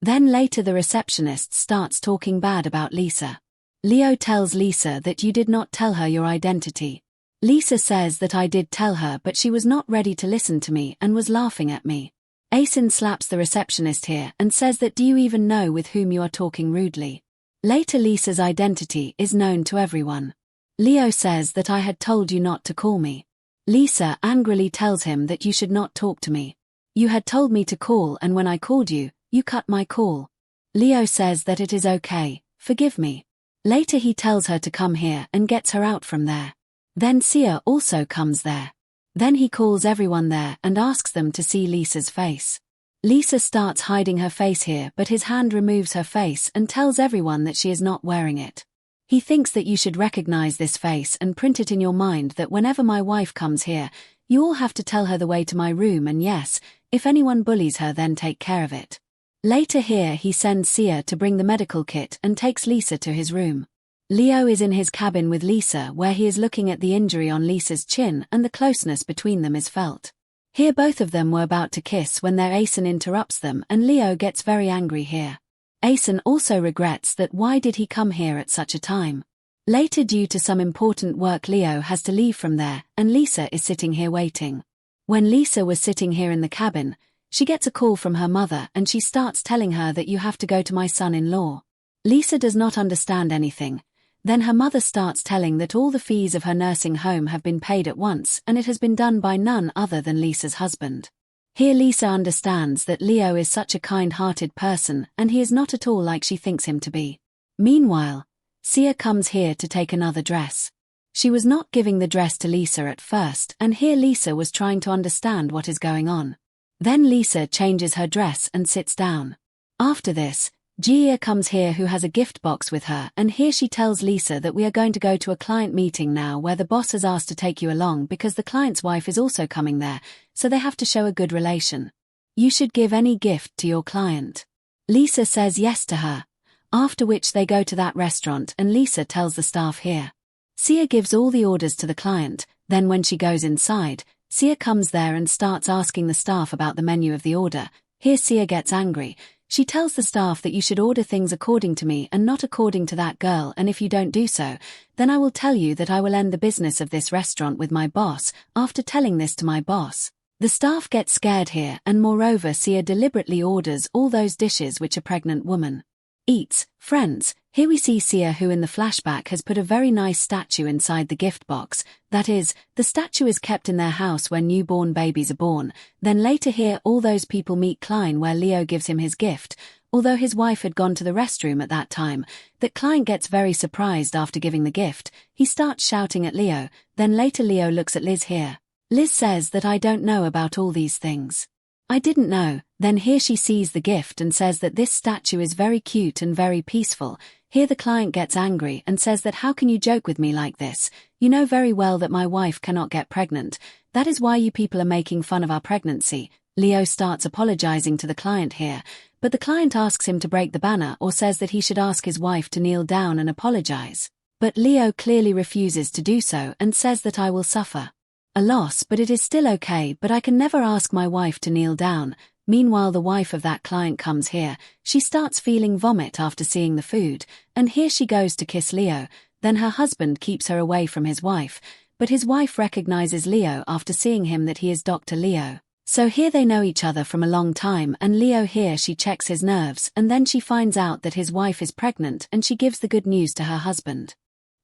Then later the receptionist starts talking bad about Lisa. Leo tells Lisa that you did not tell her your identity. Lisa says that I did tell her, but she was not ready to listen to me and was laughing at me. Asen slaps the receptionist here and says that, do you even know with whom you are talking rudely? Later Lisa's identity is known to everyone. Leo says that I had told you not to call me. Lisa angrily tells him that you should not talk to me. You had told me to call, and when I called you, you cut my call. Leo says that it is okay, forgive me. Later he tells her to come here and gets her out from there. Then Sia also comes there. Then he calls everyone there and asks them to see Lisa's face. Lisa starts hiding her face here, but his hand removes her face and tells everyone that she is not wearing it. He thinks that you should recognize this face and print it in your mind that whenever my wife comes here, you all have to tell her the way to my room, and yes, if anyone bullies her then take care of it. Later here he sends Sia to bring the medical kit and takes Lisa to his room. Leo is in his cabin with Lisa where he is looking at the injury on Lisa's chin, and the closeness between them is felt. Here both of them were about to kiss when their Asen interrupts them, and Leo gets very angry here. Asen also regrets that why did he come here at such a time. Later, due to some important work, Leo has to leave from there, and Lisa is sitting here waiting. When Lisa was sitting here in the cabin, she gets a call from her mother and she starts telling her that you have to go to my son-in-law. Lisa does not understand anything. Then her mother starts telling that all the fees of her nursing home have been paid at once, and it has been done by none other than Lisa's husband. Here Lisa understands that Leo is such a kind-hearted person and he is not at all like she thinks him to be. Meanwhile, Sia comes here to take another dress. She was not giving the dress to Lisa at first, and here Lisa was trying to understand what is going on. Then Lisa changes her dress and sits down. After this, Gia comes here who has a gift box with her, and here she tells Lisa that we are going to go to a client meeting now where the boss has asked to take you along because the client's wife is also coming there, so they have to show a good relation. You should give any gift to your client. Lisa says yes to her, after which they go to that restaurant and Lisa tells the staff here. Sia gives all the orders to the client, then when she goes inside, Sia comes there and starts asking the staff about the menu of the order. Here Sia gets angry. She tells the staff that you should order things according to me and not according to that girl, and if you don't do so, then I will tell you that I will end the business of this restaurant with my boss. After telling this to my boss, the staff get scared here, and moreover Sia deliberately orders all those dishes which a pregnant woman eats. Friends, here we see Sia who in the flashback has put a very nice statue inside the gift box. That is, the statue is kept in their house when newborn babies are born. Then later here all those people meet Klein where Leo gives him his gift. Although his wife had gone to the restroom at that time, that Klein gets very surprised after giving the gift. He starts shouting at Leo. Then later Leo looks at Liz here. Liz says that I don't know about all these things. I didn't know. Then here she sees the gift and says that this statue is very cute and very peaceful. Here the client gets angry and says that how can you joke with me like this? You know very well that my wife cannot get pregnant. That is why you people are making fun of our pregnancy. Leo starts apologizing to the client here, but the client asks him to break the banner or says that he should ask his wife to kneel down and apologize. But Leo clearly refuses to do so and says that I will suffer a loss, but it is still okay, but I can never ask my wife to kneel down. Meanwhile the wife of that client comes here. She starts feeling vomit after seeing the food, and here she goes to kiss Leo. Then her husband keeps her away from his wife, but his wife recognizes Leo after seeing him that he is Dr. Leo. So here they know each other from a long time, and Leo here she checks his nerves and then she finds out that his wife is pregnant and she gives the good news to her husband.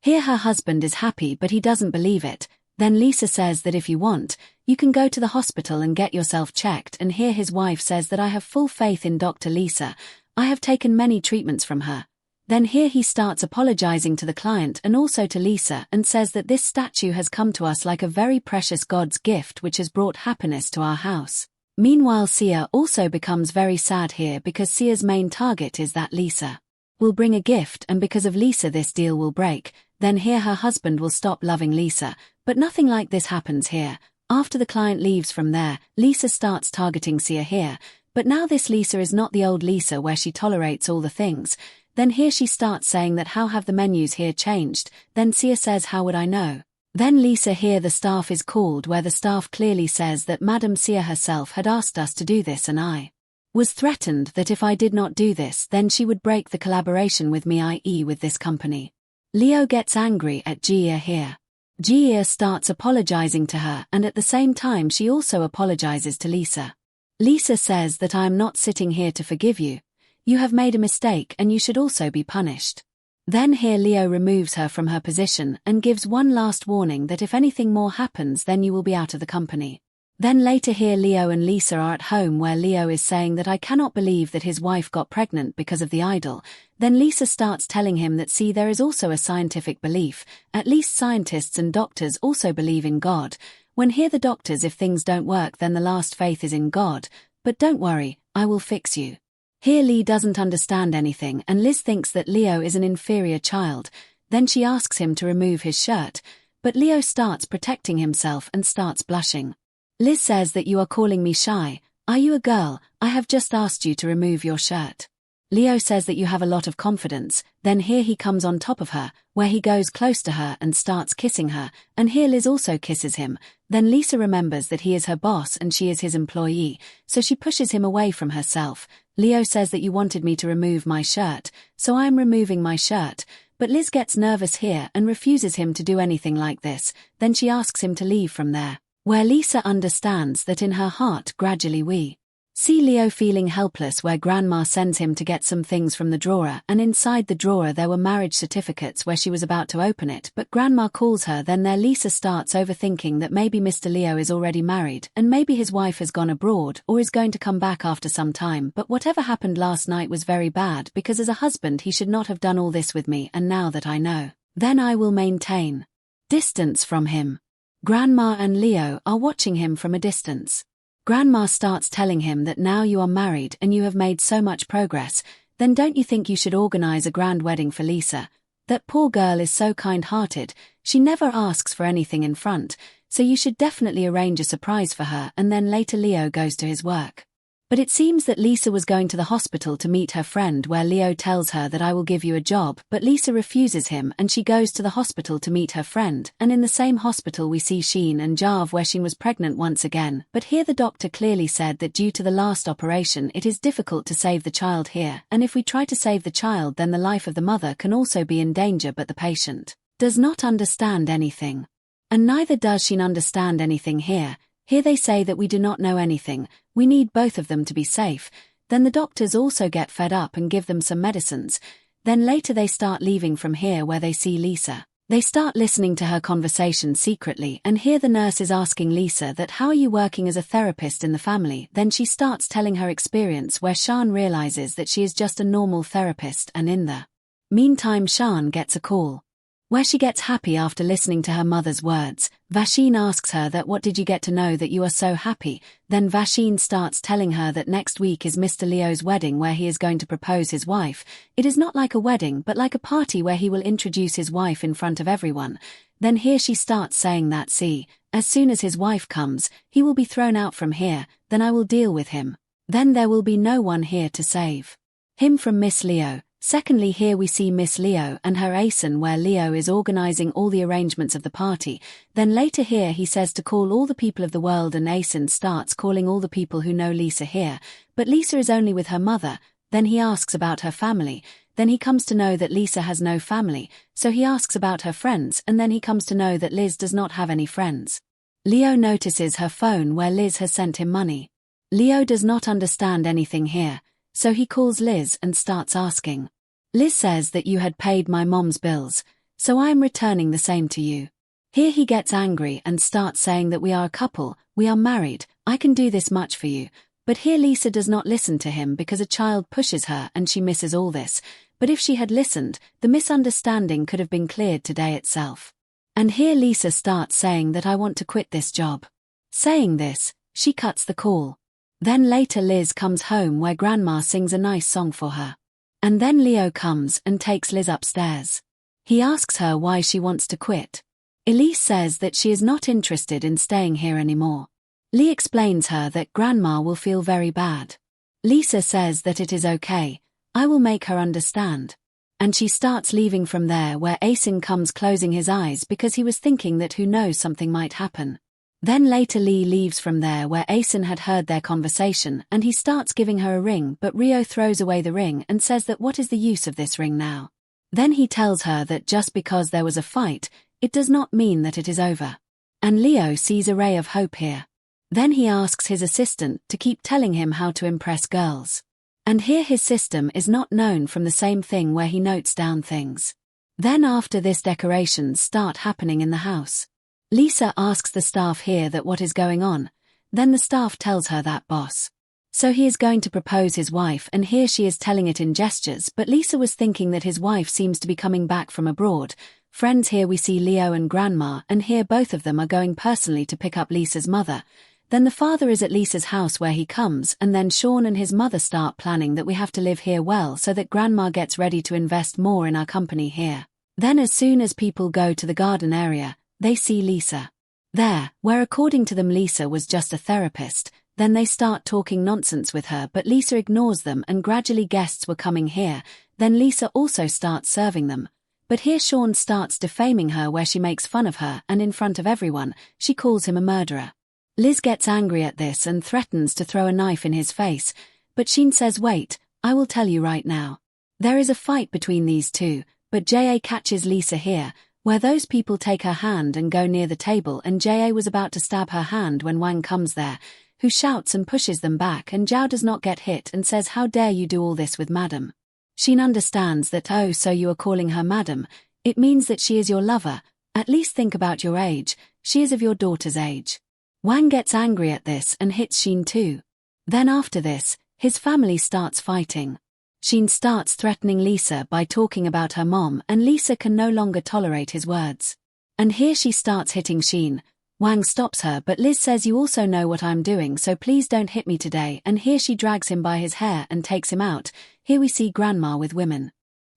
Here her husband is happy but he doesn't believe it. Then Lisa says that if you want, you can go to the hospital and get yourself checked, and here his wife says that I have full faith in Dr. Lisa. I have taken many treatments from her. Then here he starts apologizing to the client and also to Lisa and says that this statue has come to us like a very precious God's gift which has brought happiness to our house. Meanwhile Sia also becomes very sad here because Sia's main target is that Lisa will bring a gift, and because of Lisa this deal will break. Then here her husband will stop loving Lisa, but nothing like this happens here. After the client leaves from there, Lisa starts targeting Sia here, but now this Lisa is not the old Lisa where she tolerates all the things. Then here she starts saying that how have the menus here changed? Then Sia says how would I know? Then Lisa hear the staff is called, where the staff clearly says that Madame Sia herself had asked us to do this and I was threatened that if I did not do this then she would break the collaboration with me, i.e. with this company. Leo gets angry at Jia here. Jia starts apologizing to her and at the same time she also apologizes to Lisa. Lisa says that I am not sitting here to forgive you. You have made a mistake and you should also be punished. Then here Leo removes her from her position and gives one last warning that if anything more happens then you will be out of the company. Then later here Leo and Lisa are at home where Leo is saying that I cannot believe that his wife got pregnant because of the idol. Then Lisa starts telling him that see there is also a scientific belief, at least scientists and doctors also believe in God. When hear the doctors if things don't work then the last faith is in God, but don't worry, I will fix you. Here Lee doesn't understand anything and Liz thinks that Leo is an inferior child, then she asks him to remove his shirt, but Leo starts protecting himself and starts blushing. Liz says that you are calling me shy, are you a girl, I have just asked you to remove your shirt. Leo says that you have a lot of confidence, then here he comes on top of her, where he goes close to her and starts kissing her, and here Liz also kisses him. Then Lisa remembers that he is her boss and she is his employee, so she pushes him away from herself. Leo says that you wanted me to remove my shirt, so I am removing my shirt, but Liz gets nervous here and refuses him to do anything like this, then she asks him to leave from there, where Lisa understands that in her heart gradually we see Leo feeling helpless where Grandma sends him to get some things from the drawer and inside the drawer there were marriage certificates where she was about to open it but Grandma calls her then there Lisa starts overthinking that maybe Mr. Leo is already married and maybe his wife has gone abroad or is going to come back after some time but whatever happened last night was very bad because as a husband he should not have done all this with me and now that I know, then I will maintain distance from him. Grandma and Leo are watching him from a distance. Grandma starts telling him that now you are married and you have made so much progress, then don't you think you should organize a grand wedding for Lisa? That poor girl is so kind-hearted, she never asks for anything in front, so you should definitely arrange a surprise for her and then later Leo goes to his work. But it seems that Lisa was going to the hospital to meet her friend where Leo tells her that I will give you a job but Lisa refuses him and she goes to the hospital to meet her friend and in the same hospital we see Sheen and Jav where Sheen was pregnant once again but here the doctor clearly said that due to the last operation it is difficult to save the child here and if we try to save the child then the life of the mother can also be in danger but the patient does not understand anything. And neither does Sheen understand anything here. Here they say that we do not know anything, we need both of them to be safe, then the doctors also get fed up and give them some medicines, then later they start leaving from here where they see Lisa. They start listening to her conversation secretly and here the nurse is asking Lisa that how are you working as a therapist in the family, then she starts telling her experience where Shan realizes that she is just a normal therapist and in the meantime Shan gets a call. Where she gets happy after listening to her mother's words, Vashin asks her that what did you get to know that you are so happy, then Vashin starts telling her that next week is Mr. Leo's wedding where he is going to propose his wife. It is not like a wedding but like a party where he will introduce his wife in front of everyone. Then here she starts saying that see, as soon as his wife comes, he will be thrown out from here, then I will deal with him. Then there will be no one here to save him from Miss Leo. Secondly here we see Miss Leo and her Asen where Leo is organizing all the arrangements of the party, then later here he says to call all the people of the world and Asen starts calling all the people who know Lisa here, but Lisa is only with her mother, then he asks about her family, then he comes to know that Lisa has no family, so he asks about her friends and then he comes to know that Liz does not have any friends. Leo notices her phone where Liz has sent him money. Leo does not understand anything here. So he calls Liz and starts asking. Liz says that you had paid my mom's bills, so I am returning the same to you. Here he gets angry and starts saying that we are a couple, we are married, I can do this much for you, but here Lisa does not listen to him because a child pushes her and she misses all this, but if she had listened, the misunderstanding could have been cleared today itself. And here Lisa starts saying that I want to quit this job. Saying this, she cuts the call. Then later Liz comes home where Grandma sings a nice song for her. And then Leo comes and takes Liz upstairs. He asks her why she wants to quit. Elise says that she is not interested in staying here anymore. Lee explains her that Grandma will feel very bad. Lisa says that it is okay, I will make her understand. And she starts leaving from there, where Asen comes closing his eyes because he was thinking that who knows, something might happen. Then later Lee leaves from there, where Asen had heard their conversation, and he starts giving her a ring, but Rio throws away the ring and says that what is the use of this ring now? Then he tells her that just because there was a fight, it does not mean that it is over. And Leo sees a ray of hope here. Then he asks his assistant to keep telling him how to impress girls. And here his system is not known from the same thing where he notes down things. Then after this, decorations start happening in the house. Lisa asks the staff here that what is going on. Then the staff tells her that boss. So he is going to propose his wife, and here she is telling it in gestures, but Lisa was thinking that his wife seems to be coming back from abroad. Friends, here we see Leo and Grandma, and here both of them are going personally to pick up Lisa's mother. Then the father is at Lisa's house where he comes, and then Sean and his mother start planning that we have to live here well so that Grandma gets ready to invest more in our company here. Then as soon as people go to the garden area, they see Lisa there, where according to them Lisa was just a therapist. Then they start talking nonsense with her, but Lisa ignores them, and gradually guests were coming here. Then Lisa also starts serving them. But here Sean starts defaming her, where she makes fun of her, and in front of everyone, she calls him a murderer. Liz gets angry at this and threatens to throw a knife in his face, but Sheen says, "Wait, I will tell you right now." There is a fight between these two, but J.A. catches Lisa here, where those people take her hand and go near the table, and J.A. was about to stab her hand when Wang comes there, who shouts and pushes them back, and Zhao does not get hit and says, "How dare you do all this with Madam?" Sheen understands that, "Oh, so you are calling her Madam. It means that she is your lover. At least think about your age. She is of your daughter's age." Wang gets angry at this and hits Sheen too. Then after this, his family starts fighting. Sheen starts threatening Lisa by talking about her mom, and Lisa can no longer tolerate his words. And here she starts hitting Sheen. Wang stops her, but Liz says, "You also know what I'm doing, so please don't hit me today," and here she drags him by his hair and takes him out. Here we see Grandma with women.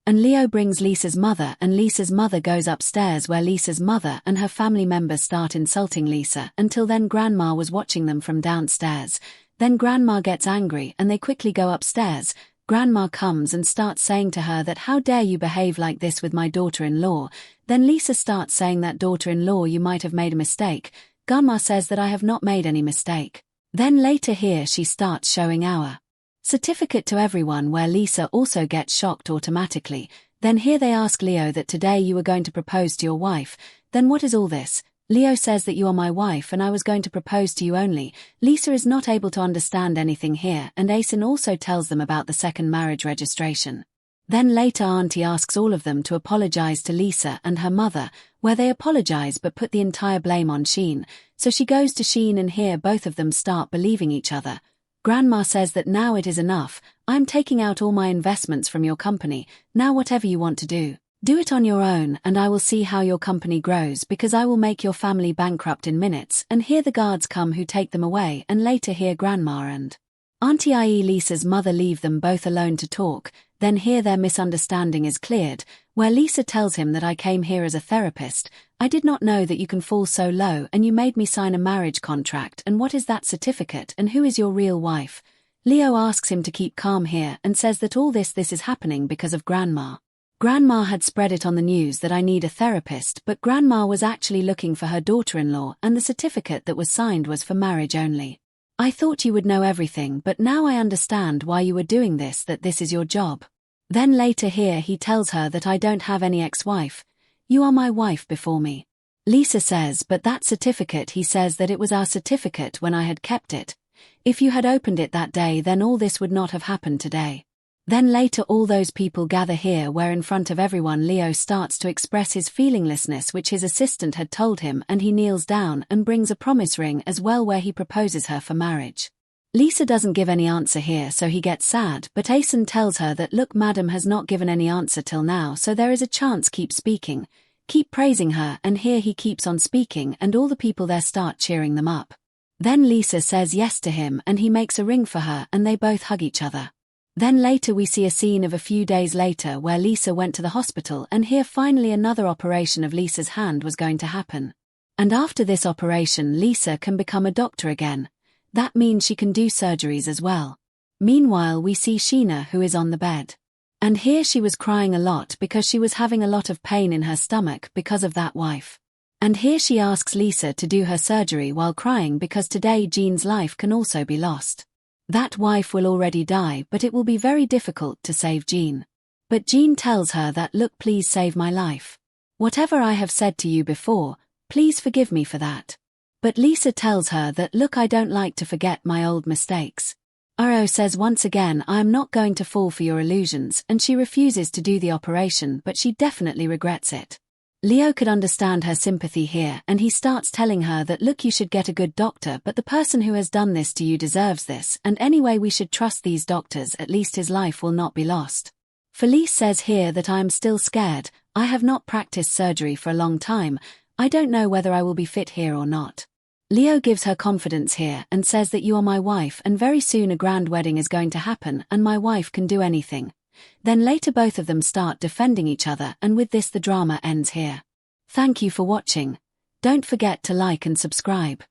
And Leo brings Lisa's mother, and Lisa's mother goes upstairs, where Lisa's mother and her family members start insulting Lisa. Until then Grandma was watching them from downstairs. Then Grandma gets angry and they quickly go upstairs. Grandma comes and starts saying to her that, "How dare you behave like this with my daughter-in-law?" Then Lisa starts saying that, "Daughter-in-law, you might have made a mistake." Grandma says that, "I have not made any mistake." Then later here she starts showing our certificate to everyone, where Lisa also gets shocked automatically. Then here they ask Leo that, "Today you were going to propose to your wife. Then what is all this?" Leo says that, "You are my wife and I was going to propose to you only." Lisa is not able to understand anything here, and Asen also tells them about the second marriage registration. Then later Auntie asks all of them to apologize to Lisa and her mother, where they apologize but put the entire blame on Sheen. So she goes to Sheen, and here both of them start believing each other. Grandma says that, "Now it is enough. I'm taking out all my investments from your company. Now whatever you want to do, do it on your own, and I will see how your company grows, because I will make your family bankrupt in minutes." And here the guards come who take them away, and later here Grandma and Auntie, i.e. Lisa's mother, leave them both alone to talk. Then here their misunderstanding is cleared, where Lisa tells him that, "I came here as a therapist. I did not know that you can fall so low, and you made me sign a marriage contract, and what is that certificate, and who is your real wife?" Leo asks him to keep calm here and says that all this is happening because of Grandma. Grandma had spread it on the news that I need a therapist, but Grandma was actually looking for her daughter-in-law, and the certificate that was signed was for marriage only. I thought you would know everything, but now I understand why you were doing this, that this is your job. Then later here he tells her that, "I don't have any ex-wife. You are my wife before me." Lisa says, "But that certificate," he says that, "It was our certificate when I had kept it. If you had opened it that day, then all this would not have happened today." Then later all those people gather here, where in front of everyone Leo starts to express his feelinglessness, which his assistant had told him, and he kneels down and brings a promise ring as well, where he proposes her for marriage. Lisa doesn't give any answer here, so he gets sad, but Asen tells her that, "Look, Madam has not given any answer till now, so there is a chance, keep speaking. Keep praising her," and here he keeps on speaking, and all the people there start cheering them up. Then Lisa says yes to him, and he makes a ring for her, and they both hug each other. Then later we see a scene of a few days later, where Lisa went to the hospital, and here finally another operation of Lisa's hand was going to happen. And after this operation Lisa can become a doctor again. That means she can do surgeries as well. Meanwhile we see Sheena, who is on the bed. And here she was crying a lot because she was having a lot of pain in her stomach because of that wife. And here she asks Lisa to do her surgery while crying because today Jean's life can also be lost. That wife will already die, but it will be very difficult to save Jean. But Jean tells her that, look, please save my life. Whatever I have said to you before, please forgive me for that. But Lisa tells her that, look, I don't like to forget my old mistakes. Uro says once again, I am not going to fall for your illusions, and she refuses to do the operation, but she definitely regrets it. Leo could understand her sympathy here, and he starts telling her that, look, you should get a good doctor, but the person who has done this to you deserves this, and anyway we should trust these doctors, at least his life will not be lost. Felice says here that I am still scared, I have not practiced surgery for a long time, I don't know whether I will be fit here or not. Leo gives her confidence here and says that you are my wife and very soon a grand wedding is going to happen and my wife can do anything. Then later both of them start defending each other, and with this the drama ends here. Thank you for watching. Don't forget to like and subscribe.